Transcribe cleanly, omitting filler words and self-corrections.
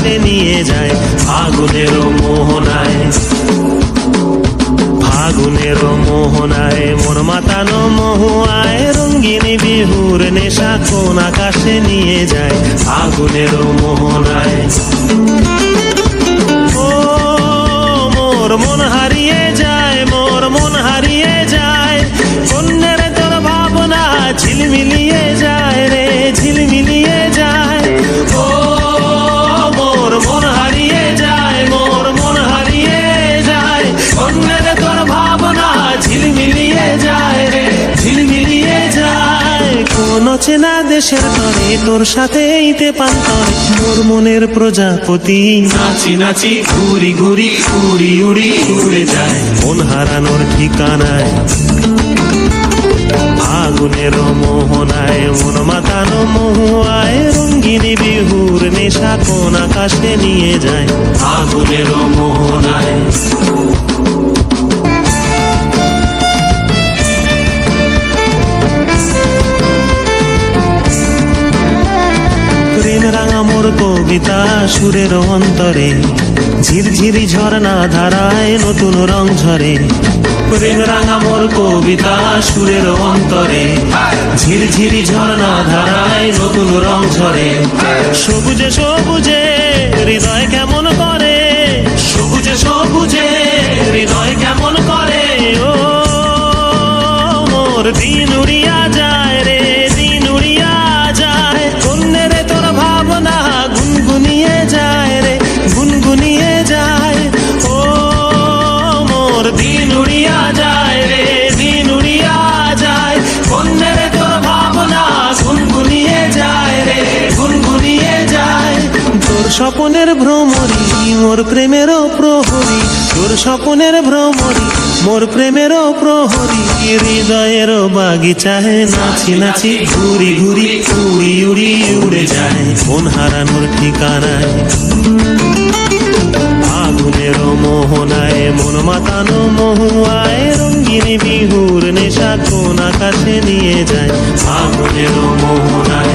আকাশে নিয়ে যায় ফাগুনের মোহনায়। ফাগুনের মোহনায় মন মাতানো মহুয়ায় রঙ্গিনী বিহুর নেশা কোন আকাশে নিয়ে যায় ফাগুনের মোহনায়। ও মোর মন হারিয়ে যায়, মোর মন হারিয়ে যায়, কন্যের তোর ভাবনা ঝিলমিলিয়ে যায় রে, ঝিলমিলিয়ে যায়। ও মোর মন হারিয়ে যায়, মোর মন হারিয়ে যায়, কন্যের তোর ভাবনা ঝিলমিলিয়ে যায় রে, ঝিলমিলিয়ে যায়। কোন চেনা দেশের তরে তোর সাথে এইতে পান্তরে মোর মনের প্রজাপতি নাচি নাচি ঘুরি ঘুরি উড়ি উড়ি উড়ে যায় মন হারানোর ঠিকানায়। ফাগুনের মোহনায় মন মাতানো মহুয়ায় রঙ্গিনী বিহুর নেশা কোন আকাশে নিয়ে যায় ফাগুনের মোহনায়। প্রেম রাঙা মোর কবিতা সুরের অন্তরে ঝিরঝিরি ঝর্ণা ধারায় নতুন রং ঝরে। প্রেম রাঙা মোর কবিতা সুরের অন্তরে ঝিরঝিরি ঝর্ণা ধারায় নতুন রং ঝরে। সবুজে সবুজে হৃদয় কেমন করে, সবুজে সবুজে হৃদয় কেমন করে। ও মোর দিন উড়িয়া যায় রে, দিন উড়িয়া যায়, কন্যের তোর ভাবনা গুনগুনিয়ে যায় রে, গুনগুনিয়ে যায়। ও মোর দিন উড়িয়া যায় রে, দিন উড়িয়া যায়, কন্যের তোর ভাবনা গুনগুনিয়ে যায় রে, গুনগুনিয়ে যায়। তোর স্বপনের ভ্রমরি মোর প্রেমেরও প্রহরী, তোর স্বপনের ভ্রমরি মোর প্রেমেরও প্রহরী। হৃদয়ের বাগিচায় নাচি নাচি ঘুরি ঘুরি উড়ি উড়ি উড়ে যায় মন হারানোর ঠিকানায়। ফাগুনের মোহনায় মন মাতানো মহুয়ায় রঙ্গিনী বিহুর নেশা কোন আকাশে নিয়ে যায় ফাগুনের মোহনায়।